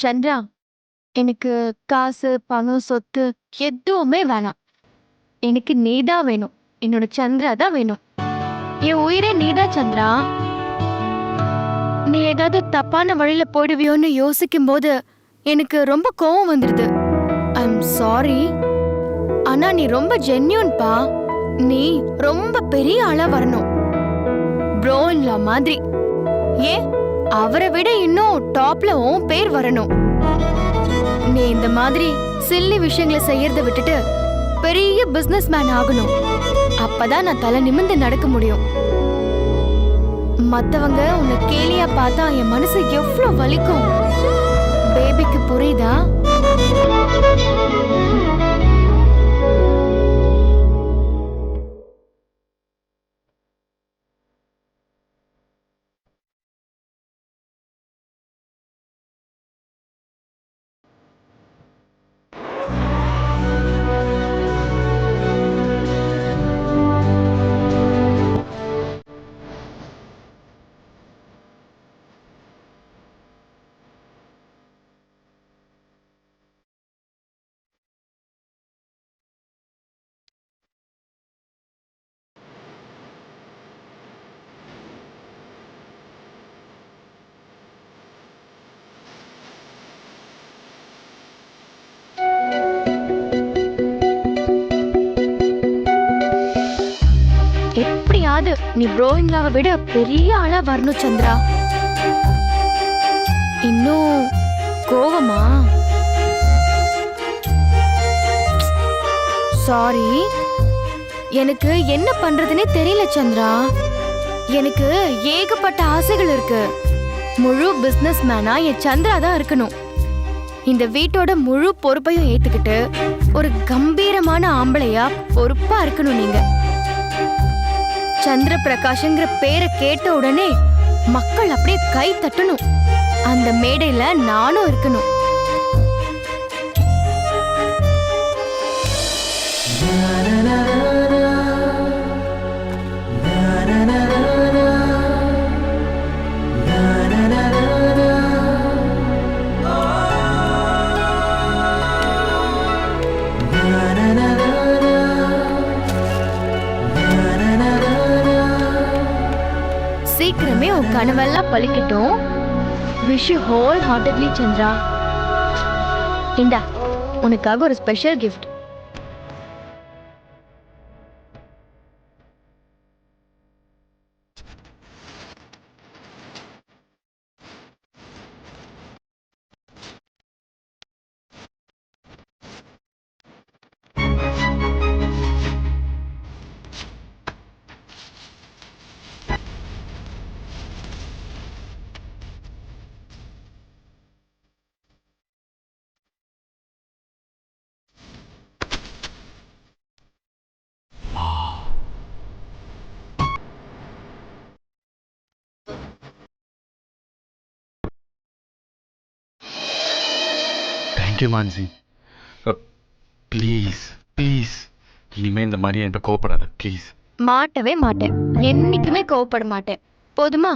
சந்திரா, எனக்கு காசு, பணம், சொத்து எதுவுமே வேணாம். எனக்கு நீதான் வேணும். என்னோட சந்திரா தான் வேணும். என் உயிரே நீதான் சந்திரா. நீ ஏதாவது தப்பான வழியில போயிடுவியோன்னு யோசிக்கும் போது எனக்கு ரொம்ப கோவம் வந்துடுது. I am sorry. ஆனா நீ ரொம்ப ஜென்யூன்பா. நீ ரொம்ப பெரிய ஆளா வரணும். ப்ரோ இன்லா மாதிரி. ஏன் அவரை விட இன்னும் டாப்ல உன் பேர் வரணும். நீ இந்த மாதிரி சில்லி விஷயங்களை செய்யறத விட்டுட்டு பெரிய பிசினஸ் மேன் ஆகணும். அப்பதான் நான் தலை நிமிர்ந்து நடக்க முடியும். மத்தவங்க உன்னை கேலியா பார்த்தா என் மனசு எவ்வளவு வலிக்கும். பேபிக்கு புரியுதா? எப்படியாவது நீ ப்ரோயிங்லாவை விட பெரிய ஆளா வரணும் சந்திரா. இன்னும் கோவமா? சாரி, எனக்கு என்ன பண்றதுன்னே தெரியல சந்திரா. எனக்கு ஏகப்பட்ட ஆசைகள் இருக்கு. முழு பிசினஸ் மேனா என் சந்திரா தான் இருக்கணும். இந்த வீட்டோட முழு பொறுப்பையும் ஏத்துக்கிட்டு ஒரு கம்பீரமான ஆம்பளையா பொறுப்பா இருக்கணும். நீங்க சந்திர பிரகாஷ்ங்கிற பேரை கேட்ட உடனே மக்கள் அப்படியே கை தட்டணும். அந்த மேடையில நானும் இருக்கணும். சீக்கிரமே உன் கனவெல்லாம் பலிக்கட்டும். Wish you wholeheartedly Chandra. இந்தா உனக்காக ஒரு special gift. Thank you Mansi. Please please இனிமே இந்த மாதிரி என்கிட்ட கோவப்படாத ப்ளீஸ். மாட்டவே மாட்டேன். என்னைக்குமே கோவப்பட மாட்டேன். போதுமா?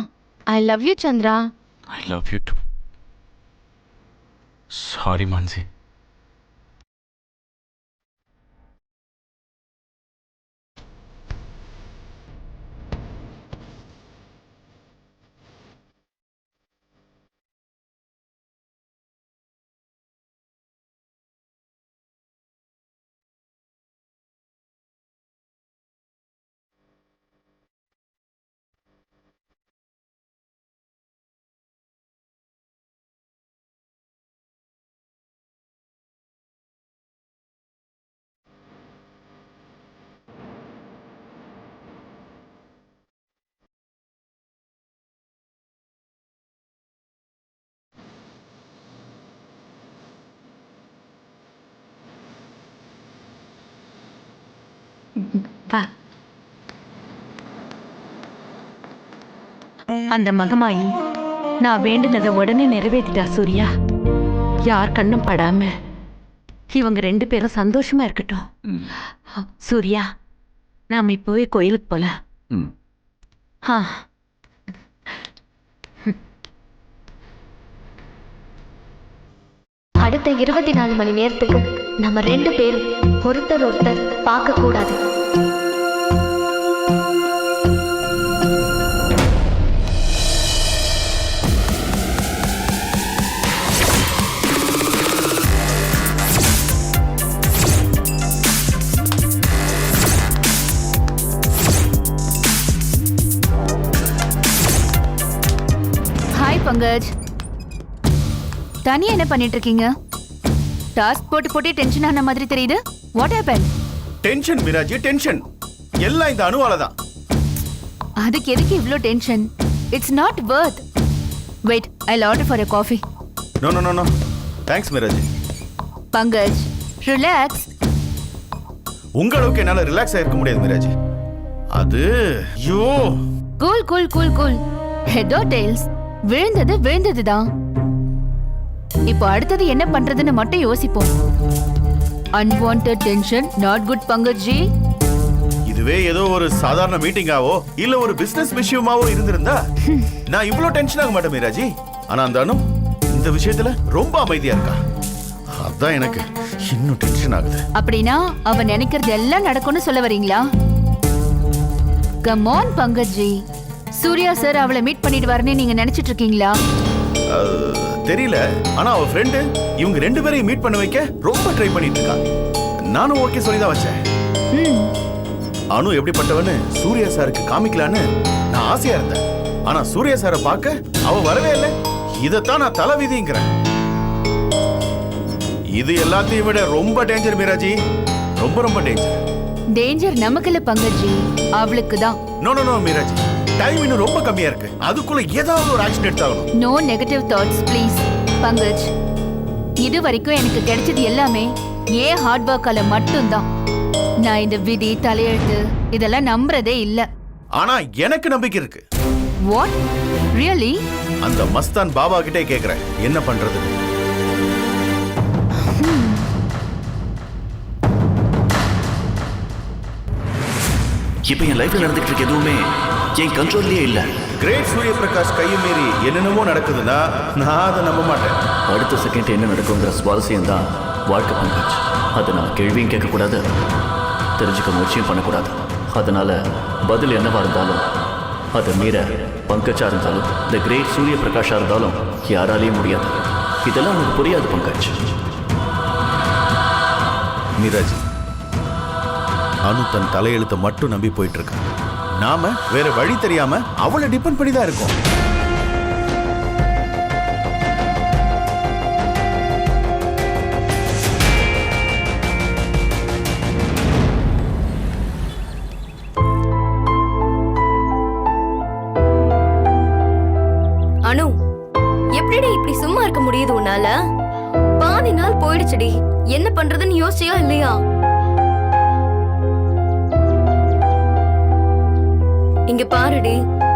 I love you Chandra. I love you to. Sorry Mansi. வா. அந்த மகமாயி நான் வேண்டுனதை உடனே நிறைவேற்றிட்டா சூர்யா. யார் கண்ணும் படாம இவங்க 2 பேரும் சந்தோஷமா இருக்கட்டும். சூர்யா, நாம இப்போவே கோயிலுக்கு போலாம். ஆ. அடுத்த 24 மணி நேரத்துக்கு நம்ம 2 பேரும் ஒருத்தர் ஒருத்தர் பார்க்க கூடாது. ஹாய் பங்கஜ், தனியா என்ன பண்ணிட்டு இருக்கீங்க? டாஸ்க் போட்டு டென்ஷன் ஆன மாதிரி தெரியுது. What happen? Tension Miraji, tension எல்லாம் இந்த அணுவால தான். அதுக்கு எதுக்கு இவ்ளோ tension? It's not worth. Wait, I'll order for a coffee. No no no no thanks Miraji. Pankaj, relax. உங்க அளவுக்கு என்னால ரிலாக்ஸ் ஆயிருக்க முடியாது மிராஜி. அது ஐயோ. Cool cool cool cool. Head or tails, விழுந்தது தான். இப்போ அடுத்தது என்ன பண்றதுன்னு மட்டும் யோசிப்போம். Unwanted tension not good Pankajji. இதுவே ஏதோ ஒரு சாதாரண மீட்டிங்காவோ இல்ல ஒரு பிசினஸ் விஷயமாவோ இருந்திருந்தா நான் இவ்வளவு டென்ஷன் ஆக மாட்டேன் மிராஜி. ஆனா அந்த அனு இந்த விஷயத்துல ரொம்ப அமைதியா இருக்கா. அதான் எனக்கு இன்னும் டென்ஷன் ஆகுது. அப்படின்னா அவ நினைக்கிறது எல்லாம் நடக்கும்னு சொல்ல வரீங்களா? Come on Pankajji. Surya sir அவளை மீட் பண்ணிடுவாருன்னு நீங்க நினைச்சிட்டு இருக்கீங்களா? தெரியல. ஆனா அவ ஃப்ரெண்டு இவங்க 2 பேரையும் மீட் பண்ண வைக்க ரொம்ப ட்ரை பண்ணிட்டு இருக்கா. நானும் ஓகே சொல்லி தான் வச்சேன். அனு எப்படிப்பட்டவன்னு சூர்யா சாருக்கு காமிக்கலான்னு நான் ஆசையா இருந்தேன். ஆனா சூர்யா சாரை பார்க்க அவ வரவே இல்லை. இதத்தான் நான் தலை விதிங்கிறேன். இது எல்லாத்தையும் விட ரொம்ப டேஞ்சர் மிராஜி, ரொம்ப ரொம்ப டேஞ்சர். டேஞ்சர் நமக்கு இல்ல பங்கஜ்ஜி, அவளுக்கு தான். No no no Miraji, time இன்னும் ரொம்ப கம்மியா இருக்கு. அதுக்குள்ள ஏதாவது ஒரு ஆக்ஷன் எடுத்தாகணும். No negative thoughts please Pankaj. இது வரைக்கும் எனக்கு கிடைச்சது எல்லாமே ஏன் ஹார்ட் ஒர்க்கால மட்டும்தான். நான் இந்த விதி தலையெழுத்து இதெல்லாம் நம்புறதே இல்ல. ஆனா எனக்கு நம்பிக்கை இருக்கு. What really? அந்த மஸ்தான் பாபா கிட்டே கேக்குறேன் என்ன பண்றது. இப்போ என் லைஃப்ல நடந்துட்டு இருக்க எதுவுமே என் கண்ட்ரோல்லே இல்ல. கிரேட் சூரிய பிரகாஷ் கையை மீறி என்னென்னமோ நடக்குதுன்னா நான் அதை நம்ப மாட்டேன். அடுத்த செகண்ட் என்ன நடக்குங்கிற சுவாரஸ்யம் தான் வாழ்க்கை பங்கஜ். அதை நான் கேள்வியும் கேட்கக்கூடாது, தெரிஞ்சுக்க முயற்சியும் பண்ணக்கூடாது. அதனால பதில் என்னவா இருந்தாலும் அதை மீற பங்கஜா இருந்தாலும் இந்த கிரேட் சூரிய பிரகாஷா இருந்தாலும் யாராலையும் முடியாது. இதெல்லாம் உனக்கு புரியாது பங்கஜ். மிராஜி, அனு தன் தலையெழுத்தை மட்டும் நம்பி போயிட்டு இருக்கா. நாம வேற வழி தெரியாம அவளை டிபெண்ட் பண்ணி தான் இருக்கோம். அனு, எப்படிடி இப்படி சும்மா இருக்க முடியுது உன்னால? பாதி நாள் போயிடுச்சுடி. என்ன பண்றதுன்னு யோசிச்சியா இல்லையா? இங்க பாருடி,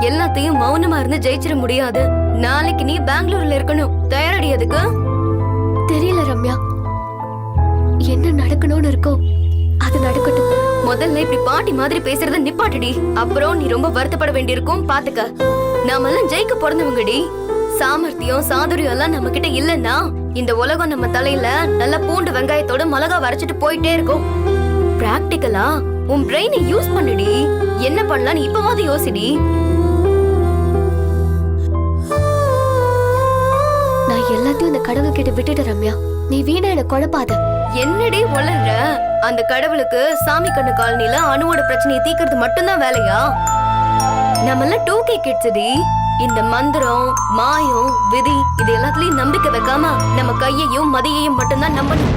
எல்லாத்தையும் மௌனமா இருந்து ஜெயிச்சிட முடியாது. நாளைக்கு நீ பெங்களூர்ல இருக்கணும். தயாரடி அதுக்கு? தெரியல ரம்யா, என்ன நடக்கணும்னு இருக்கோ அது நடக்கட்டும். முதல்ல இப்படி பாட்டி மாதிரி பேசுறத நிப்பாட்டுடி. அப்புறம் நீ ரொம்ப வருத்தப்பட வேண்டியிருக்கும். பாத்துக்க, நாமெல்லாம் ஜெயிக்க பிறந்தவங்கடி. சாமர்த்தியம் சாதுரியம் எல்லாம் நம்ம கிட்ட இல்லன்னா இந்த உலகம் நம்ம தலையில நல்ல பூண்டு வெங்காயத்தோட மிளகா வரைச்சிட்டு போயிட்டே இருக்கும். பிராக்டிக்கலா உன் பிரெயினை யூஸ் பண்ணுடி. என்ன பண்ணலாம் இப்பவாது யோசிடி. நான் எல்லாத்தையும் இந்த கடவுள் கிட்ட விட்டுட்டு ரம்யா, நீ வீணா என்ன குழப்பாத. என்னடி வளர்ற? அந்த கடவுளுக்கு சாமி கண்ணு காலனில அணுவோட பிரச்சனையை தீக்கிறது மட்டும்தான் வேலையா? நம்மெல்லாம் 2K கிட்ஸ்டி. இந்த மந்திரம் மாயம் விதி இது எல்லாத்துலயும் நம்பிக்கை வைக்காம நம்ம கையையும் மதியையும் மட்டும்தான் நம்பணும்.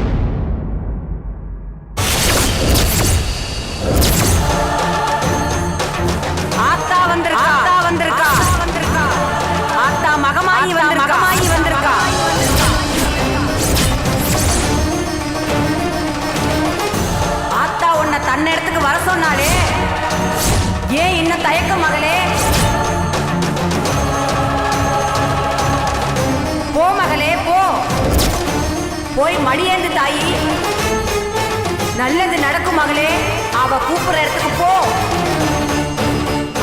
தன்னடத்துக்கு வர சொன்னாலே ஏன் இன்னும் தயக்க மகளே? போ மகளே போ, போய் மடியேந்து தாயி. நல்லது நடக்கும் மகளே, அவ கூப்பிடுற இடத்துக்கு போ.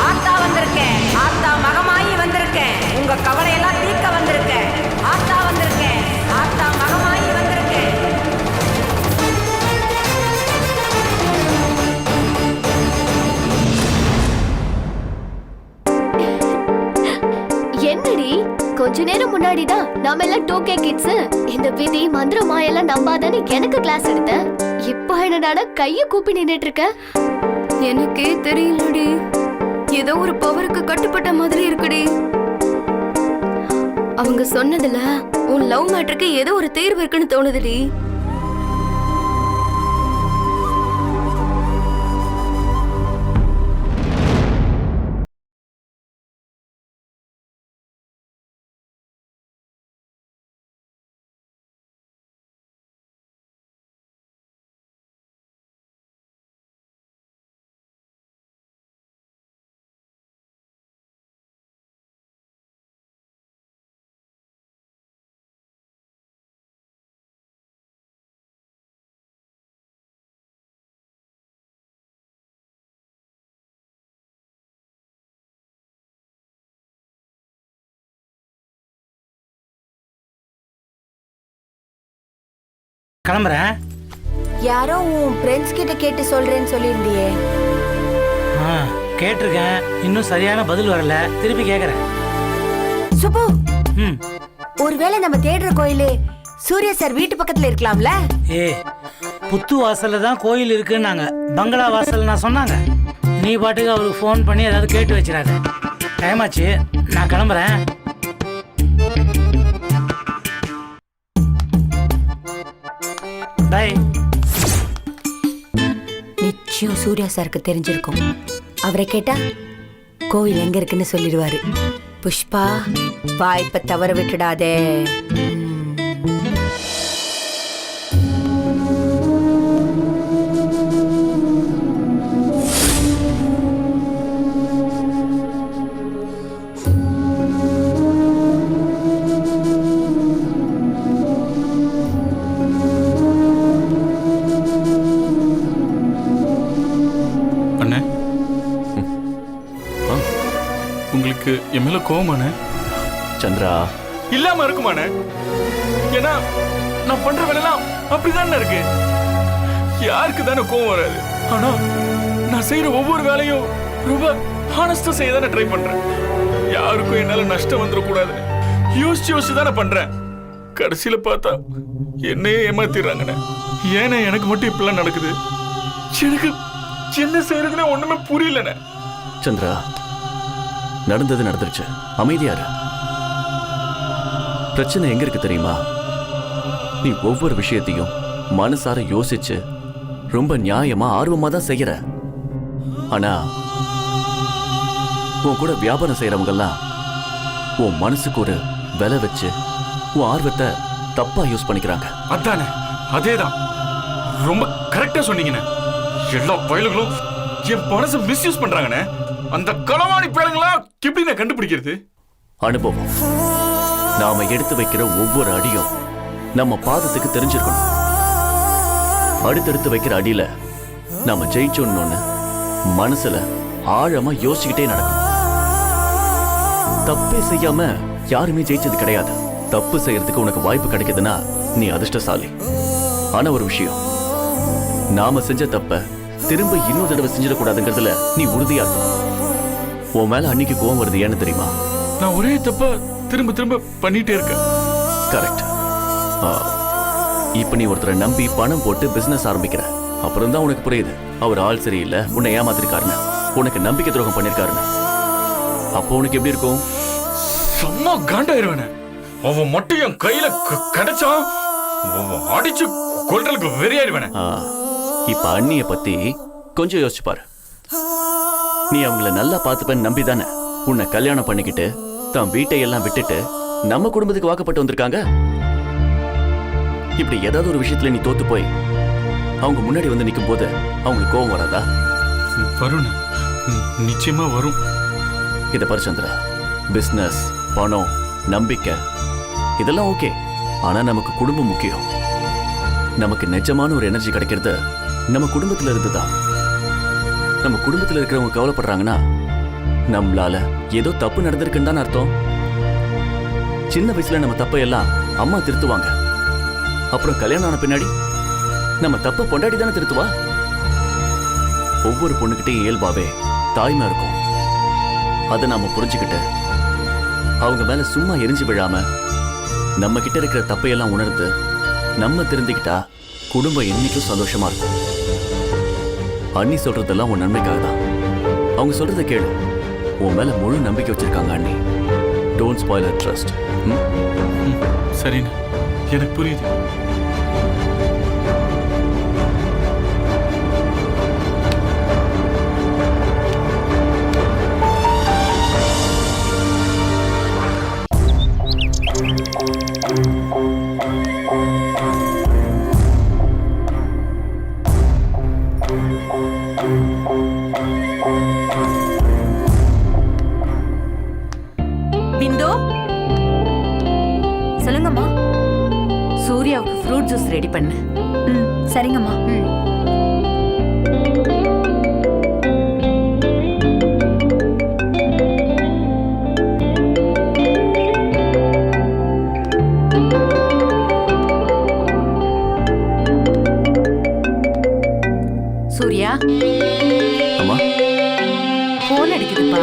ஆத்தா வந்திருக்கேன், ஆத்தா மகமாயி வந்திருக்கேன், உங்க கவலையெல்லாம் தீர்க்க வந்திருக்கேன். ஆத்தா வந்திருக்கேன், ஆத்தா மகமாயி வந்திருக்கேன். கொஞ்ச நேரம் முன்னாடி தான் நாம எல்லாம் 2K கிட்ஸ் இந்த விதி மந்திரம் மாயெல்லாம் நம்பாதன்னு எனக்கு கிளாஸ் எடுத்தேன். இப்போ என்னடா கைய கூப்பி நின்னுட்டு இருக்க? எனக்கே தெரியலடி, ஏதோ ஒரு பவருக்கு கட்டுப்பட்ட மாதிரி இருக்குடி. அவங்க சொன்னதுல உன் லவ் மேட்டருக்கு ஏதோ ஒரு தேர்வு இருக்குன்னு தோணுதுடி. கிளம்புறேன். யாரோ உன் ஃப்ரெண்ட்ஸ் கிட்ட கேட்டு சொல்றேன்னு சொல்லியிருந்தியே. கேட்டிருக்கேன், இன்னும் சரியான பதில் வரல. திருப்பி கேக்குறேன். சுப்பு, ம். ஒருவேளை நம்ம தேடுற கோயிலு சூர்யா சார் வீட்டு பக்கத்துல இருக்கலாம்ல? புத்து வாசல்ல தான் கோயில் இருக்குன்னாங்க, பங்களா வாசல் நான் சொன்னாங்க. நீ பாட்டுக்கு அவருக்கு ஃபோன் பண்ணி ஏதாவது கேட்டு வச்சிடாத. டைம் ஆச்சு, நான் கிளம்புறேன். பை. நிச்சயம் சூர்யா சாருக்கு தெரிஞ்சிருக்கும். அவரை கேட்டா கோவில் எங்க இருக்குன்னு சொல்லிடுவாரு. புஷ்பா, வாய்ப்பை தவற விட்டுடாதே. உங்களுக்கு என் மேல கோவமானே? சந்திரா, இல்லாம இருக்குமானே? ஏன்னா நான் பண்ற வேலைலாம் அப்படிதான் இருக்கு. யாருக்கு தானே கோவம் வராது? ஆனா நான் செய்யற ஒவ்வொரு வேலையும் ரொம்ப ஹானஸ்டா செய்ய தானே ட்ரை பண்றேன். யாருக்கும் என்னால நஷ்டம் வந்துடக்கூடாதுன்னு யோசிச்சு தானே பண்றேன். கடைசியில பார்த்தா என்னையே ஏமாத்திடுறாங்கண்ணே. ஏன்னா எனக்கு மட்டும் இப்பெல்லாம் நடக்குது? எனக்கு என்ன செய்யறதுன்னு ஒண்ணுமே புரியலண்ணே. சந்திரா, நடந்தது நடந்துருச்சு, அமைதியாரு. பிரச்சனை எங்க இருக்கு தெரியுமா? நீ ஒவ்வொரு விஷயத்தையும் மனசார யோசிச்சு ரொம்ப நியாயமா ஆர்வமா தான் செய்யற. ஆனா உன் கூட வியாபாரம் செய்யறவங்க எல்லாம் உன் மனசுக்கு ஒரு விலை வச்சு உன் ஆர்வத்தை தப்பா யூஸ் பண்ணிக்கிறாங்க. அதானே, அதேதான். ரொம்ப கரெக்டா சொன்னீங்கண்ணே. எல்லா பயலுகளும் என் மனசை மிஸ்யூஸ் பண்றாங்கண்ணே. அந்த களவாணி பயலுங்களா எப்படி நான் கண்டுபிடிக்கிறது? அனுபவம். நாம எடுத்து வைக்கிற ஒவ்வொரு அடியும் நம்ம பாதத்துக்கு தெரிஞ்சிருக்கணும். அடுத்தடுத்து வைக்கிற அடியில நாம ஜெயிச்சோன்னு மனசுல ஆழமா யோசிச்சுக்கிட்டே நடக்கணும். தப்பே செய்யாம யாருமே ஜெயிச்சது கிடையாது. தப்பு செய்யறதுக்கு உனக்கு வாய்ப்பு கிடைக்குதுன்னா நீ அதிர்ஷ்டசாலி. ஆனா ஒரு விஷயம், நாம செஞ்ச தப்ப திரும்ப இன்னொரு தடவை செஞ்சிடக்கூடாதுங்கிறதுல நீ உறுதியா இருக்கணும். உன் மேல அன்னைக்கு கோவம் வருது ஏன்னு தெரியுமா? நான் ஒரே தப்ப திரும்ப திரும்ப பண்ணிட்டே இருக்கேன். கரெக்ட். இப்ப நீ ஒருத்தரை நம்பி பணம் போட்டு பிசினஸ் ஆரம்பிக்கிற. அப்புறம் தான் உனக்கு புரியுது அவர் ஆள் சரியில்லை, உன்னை ஏமாத்திருக்காருன்னு, உனக்கு நம்பிக்கை துரோகம் பண்ணிருக்காருன்னு. அப்போ உனக்கு எப்படி இருக்கும்? சும்மா காண்டாயிருவேன். அவன் மட்டும் என் கையில கிடைச்சா அடிச்சு கொல்றதுக்கு வெறியாயிருவேன். இப்ப அண்ணிய பத்தி கொஞ்சம் யோசிச்சு பாரு. நீ அவங்கள நல்லா பார்த்துப்பேன்னு நம்பி தானே உன்னை கல்யாணம் பண்ணிக்கிட்டு தன் வீட்டை எல்லாம் விட்டுட்டு நம்ம குடும்பத்துக்கு வாக்கப்பட்டு வந்திருக்காங்க. இப்படி ஏதாவது ஒரு விஷயத்துல நீ தோத்து போய் அவங்க முன்னாடி வந்து நிற்கும் போது அவங்களுக்கு கோபம் வராதா? வரும், நிச்சயமா வரும். இதை பாரு சந்திரா, பிசினஸ், பணம், நம்பிக்கை இதெல்லாம் ஓகே. ஆனா நமக்கு குடும்பம் முக்கியம். நமக்கு நிஜமான ஒரு எனர்ஜி கிடைக்கிறது நம்ம குடும்பத்துல இருந்துதான். நம்ம குடும்பத்துல இருக்கிறவங்க கவலைப்படுறாங்கன்னா நம்மளால ஏதோ தப்பு நடந்திருக்குன்னு தான் அர்த்தம். சின்ன வயசுல நம்ம தப்பையெல்லாம் அம்மா திருத்துவாங்க. அப்புறம் கல்யாணம் ஆன பின்னாடி நம்ம தப்ப பொண்டாடி தானே திருத்துவா. ஒவ்வொரு பொண்ணுகிட்டையும் இயல்பாவே தாய்மை இருக்கும். அதை நாம புரிஞ்சுக்கிட்டு அவங்க மேல சும்மா எரிஞ்சு விழாம நம்ம கிட்ட இருக்கிற தப்பையெல்லாம் உணர்ந்து நம்ம திருந்திக்கிட்டா குடும்பம் என்னைக்கும் சந்தோஷமா இருக்கும். அண்ணி சொல்றதெல்லாம் உன் நன்மைக்காக தான். அவங்க சொல்றதை கேளு. உன் மேல முழு நம்பிக்கை வச்சிருக்காங்க அண்ணி. Don't spoil her trust. சரிண்ணே, எனக்கு புரியுது. பிந்து, சொல்லுங்கம்மா. சூர்யாவுக்கு ஃப்ரூட் ஜூஸ் ரெடி பண்ணு. சரிங்கம்மா. சூர்யா, அம்மா, போன் அடிக்குதுப்பா.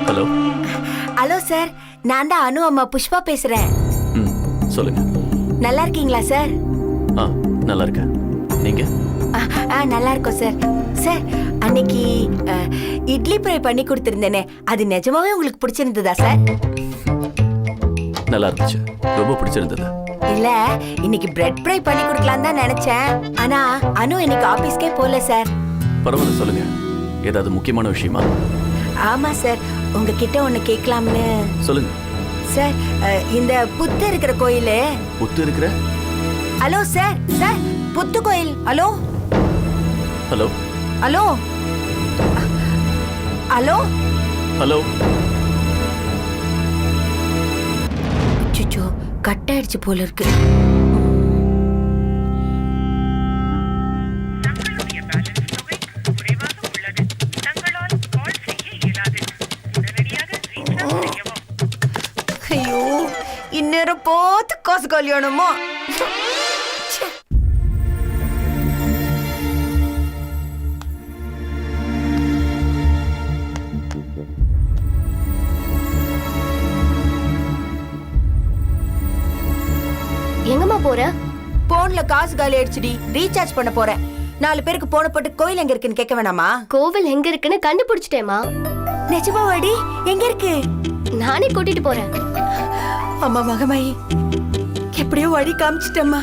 ஹலோ. ஹலோ சார், நான் தான் அனு அம்மா புஷ்பா பேசுறேன். சொல்லுங்க. நல்லா இருக்கீங்களா சார்? நல்லா இருக்கேன். நீங்க? நல்லா இருக்கோம் சார். சார், அன்னைக்கு இட்லி ஃப்ரை பண்ணி கொடுத்துருந்தேனே, அது நிஜமாவே உங்களுக்கு பிடிச்சிருந்ததா சார்? நல்லா இருந்துச்சு, ரொம்ப பிடிச்சிருந்தது. இல்ல, இன்னைக்கு பிரெட் ஃப்ரை பண்ணி கொடுக்கலாம் தான் நினைச்சேன். ஆனா அனு இன்னைக்கு ஆபீஸ்க்கே போல சார். பரவாயில்ல, சொல்லுங்க. ஏதாவது முக்கியமான விஷயமா? ஆமா சார், உங்ககிட்ட ஒண்ணு கேட்கலாம்னு. சொல்லுங்க சார். இந்த புத்து இருக்கிற கோயிலு. புத்து இருக்கிற? ஹலோ சார், சார், புத்து கோயில். Hello hello hello hello hello. சுச்சோ, கட் ஆயிடுச்சு போல இருக்கு. ஐயோ, இந்நேரம் போத்து காசு கல்யாணமா? எங்கம்மா போற? போன்ல காசு காலி ஆயிடுச்சுடி, ரீசார்ஜ் பண்ண போறேன். 4 பேருக்கு போன போட்டு கோயில் எங்க இருக்குன்னு கேட்க வேணாமா? கோவில் எங்க இருக்குன்னு கண்டுபிடிச்சிட்டேமா. நிஜமாவாடி? எங்க இருக்கு? நானே கூட்டிட்டு போறேன். அம்மா மகமாயி, எப்படியோ வழி காமிச்சிட்டம்மா.